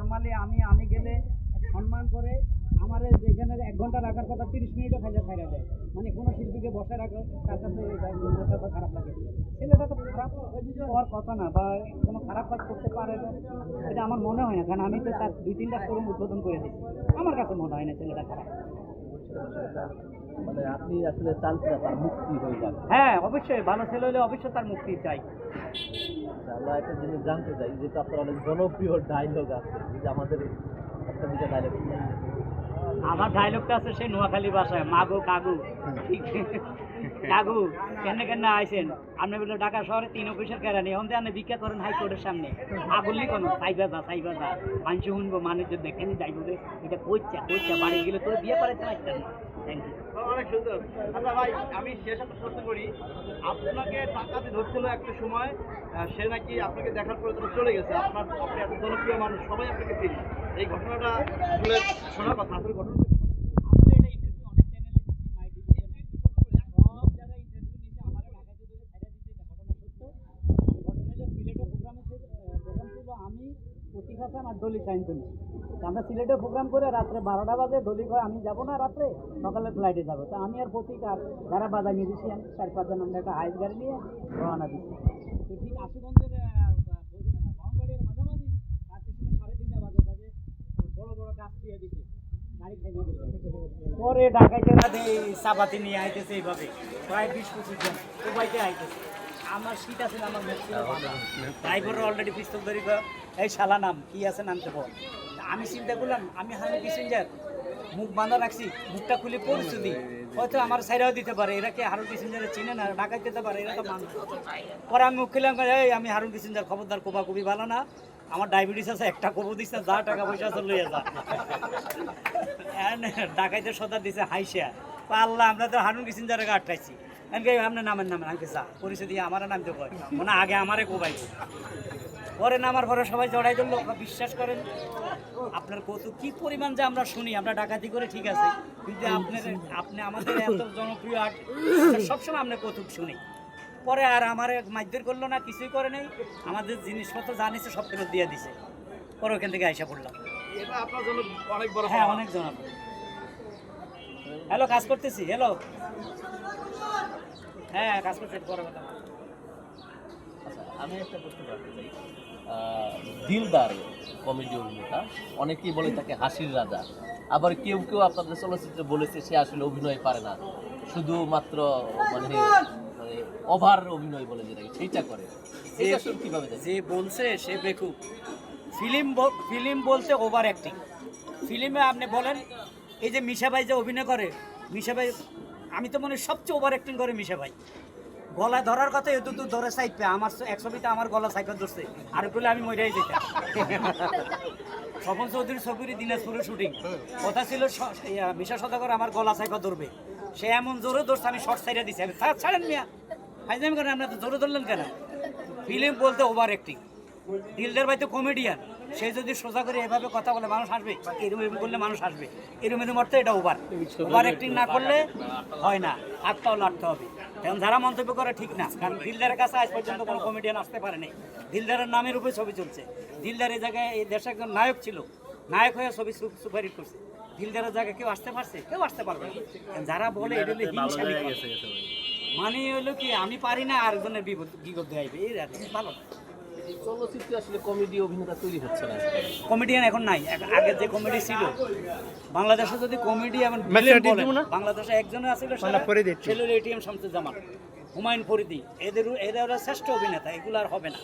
Normally আমি গেলে সম্মান করে আমার যেখানে 1 ঘন্টা রাখার কথা 30 মিনিটও খাইলে ছাইড়া দেয়। মানে কোনো শিল্পীকে বসে রাখার তার কাছে এটা খারাপ লাগে। ছেলেটা তো খারাপ হওয়ার কথা না, বা কোনো খারাপ কাজ করতে পারে না, এটা আমার মনে হয় না। কারণ আমি তো তার 2-3টা শোরুম উদ্বোধন করে দিচ্ছি, আমার কাছে মনে হয় না ছেলেটা খারাপ। মানে আপনি আসলে চান না তার মুক্তি হয়ে যাবে? হ্যাঁ, অবশ্যই ভালো ছেলে হলে অবশ্যই তার মুক্তি চাই। আমরা একটা জিনিস জানতে চাই, যেটা আপনার অনেক জনপ্রিয় ডায়লগ আছে, যে আমাদের একটা দুটো ডায়লগ। আমার ডায়লগটা আছে সেই নোয়াখালী ভাষায়, মাগো কাগু কাগু কেন কেন আইসেন আপনি বলে ঢাকা শহরে 3 অফিসের কেরানি অন্তে আপনি ভিক্ষা করেন হাইকোর্টের সামনে আগুলি কোনো সাইবাজা মানুষ শুনবো মানুষ দেখেনি যাইব রে এটা কইচ্ছা বাড়ি গেলে তোর বিয়ে করে চাইতেন না। Thank you. অনেক সুন্দর। আচ্ছা ভাই, আমি শেষ একটা প্রশ্ন করি। আপনাকে টাকাতে ধরছিল একটা সময়, সে নাকি আপনাকে দেখার পরে তারা চলে গেছে। আপনি এত জনপ্রিয় মানুষ, সবাই আপনাকে চিনি। এই ঘটনাটা আসলে শোনার কথা, আসলে ঘটনাটা আসলে এটা ইন্টারভিউ অনেক চ্যানেলে দিচ্ছি, মাই দিচ্ছি, সব জায়গায় ইন্টারভিউ নিতে আমার ঢাকাতে ধরে ছাইড়া দিতে, এটা ঘটনা সত্য। ঘটনা হলো সিলেটের প্রোগ্রাম ছিল আমি প্রতীক হাসান আর ডলি সাইন্তনী। আমরা সিলেটে প্রোগ্রাম করে রাত্রে 12টা বাজে ডলি কয় আমি যাবো না, রাত্রে সকালে ফ্লাইটে যাবো। তো আমি আর প্রতীক আর যারা বাজার মিউজিশিয়ান 4-5 জন আমরা একটা হাইস গাড়ি নিয়ে রওনা দিচ্ছি। তো ঠিক আশুগঞ্জের বাউনবাড়ির মাঝামাঝি রাত্রে সময় 3:30 বাজে থাকে, বড় বড় গাছ দিয়ে দিচ্ছে, গাড়ি খাইতে গেছে। পরে ঢাকাইতে রাতে চাপাতি নিয়ে আইতেছে, এইভাবে প্রায় 20-25 জন দুবাইতে আইতেছে। আমার সিট আছে না, আমার ড্রাইভারের অলরেডি পিস্তল ধরি এই শালা নাম কি আছে নামতে বল। আমি চিন্তা করলাম আমি হারুন কিসিঞ্জার মুখ বাঁধা রাখছি, মুখটা খুলে পরিচয় দিই, হয়তো আমার সাইডাও দিতে পারে, এরা কি হারুন কিসিঞ্জারের চিনে না, ঢাকায় দিতে পারে, এরা তো মানুষ। পরে আমি মুখ খুললাম, এই আমি হারুন কিসিঞ্জার, খবরদার কোবা কবি ভালো না, আমার ডায়াবেটিস আছে, একটা কবু দিস না, যা টাকা পয়সা আছে লইয়া যা। ঢাকাইতে সদা দিছে হাইসা পাল্লা, আমরা তো হারুন কিসিঞ্জারকে আটকাইছি। আপনার নামের আমাকে যা পরিচয় দিয়ে আমার নামতে কয়, মানে আগে আমারে কোবাই। পরে নামার পরে সবাই জড়াই ধরলো। বিশ্বাস করেন আপনার কত কি পরিমাণ যে আমরা শুনি, আমরা ডাকাতি করে ঠিক আছে, কিন্তু আপনি আমাদের এত জনপ্রিয় আর্ট, সবসময় আমরা কৌতুক শুনি। পরে আর আমার মাইদের করলো না, কিছুই করে নাই, আমাদের জিনিসপত্র জানিছে সব ফেরত দিয়ে দিছে। পরে ওখান থেকে আইসা পড়লাম। এটা আপনার জন্য অনেক বড়। হ্যাঁ, অনেক জনপ্রিয়। হ্যালো, কাজ করতেছি। হ্যালো, হ্যাঁ কাজ করতে পরে কথা। আচ্ছা, আমি একটা প্রশ্ন করতে চাই। দিলদার কমেডি অভিনেতা, অনেকেই বলে তাকে হাসির রাজা, আবার কেউ কেউ আপনাদের চলচ্চিত্রে বলেছে সে আসলে অভিনয় পারে না, শুধুমাত্র মানে ওভার অভিনয় বলে যেটাকে সেইটা করে। এটা আসলে কিভাবে যে বলছে সে বেকুব। ফিল্ম বলতে ওভার অ্যাক্টিং। ফিল্মে আপনি বলেন এই যে মিশা ভাই যে অভিনয় করে, মিশা ভাই আমি তো মনে সবচেয়ে ওভার অ্যাক্টিং করে মিশা ভাই। গলা ধরার কথা এত দূর ধরে সাইড পে আমার 1 ছবিতে আমার গলা সাইকেল ধরছে, আর বলে আমি মরেই যেতাম। স্বপন চৌধুরী ছবির দিনাজপুরের শুটিং, কথা ছিল মিশা সদাগর আমার গলা সাইকেল ধরবে, সে এমন জোরে ধরছে আমি শর্ট সাইডে দিছি। আমি ছাড়েন মিয়া ফাইজামি করেন, আপনার তো জোরে ধরলেন কেন? ফিল্ম বলতে ওভার অ্যাক্টিং। দিলদার ভাই তো কমেডিয়ান, সে যদি সোজা করে এভাবে কথা বলে মানুষ হাসবে, এরকম করলে মানুষ হাসবে, এরকম অর্থে এটা ওভার অ্যাক্টিং না করলে হয় না, হাত পাও লাড়তে হবে। এখন যারা মন্তব্য করে ঠিক না, কারণ দিলদারের কাছে আজ পর্যন্ত কোনো কমেডিয়ান আসতে পারে নাই। দিলদারের নামের উপরে ছবি চলছে। দিলদার এই জায়গায় এই দেশে একজন নায়ক ছিল, নায়ক হয়ে ছবি সুপারহিট করছে। দিলদারের জায়গায় কেউ আসতে পারছে? কেউ আসতে পারবে না। যারা বলে এটা হলো হিংসা, মানে হলো কি আমি পারি না আর একজনের বিপদ দেখাইবে, এই ভালো না। চলচ্চিত্রে আসলে কমেডি অভিনেতা তৈরি হচ্ছে না, কমেডিয়ান এখন নাই। আগে যে কমেডি ছিল বাংলাদেশে, যদি কমেডি এমন বাংলাদেশে একজনে আছিল, সেটা এটিএম শামসুজ্জামান, হুমায়ুন ফরিদি, এদের শ্রেষ্ঠ অভিনেতা, এগুলো আর হবে না।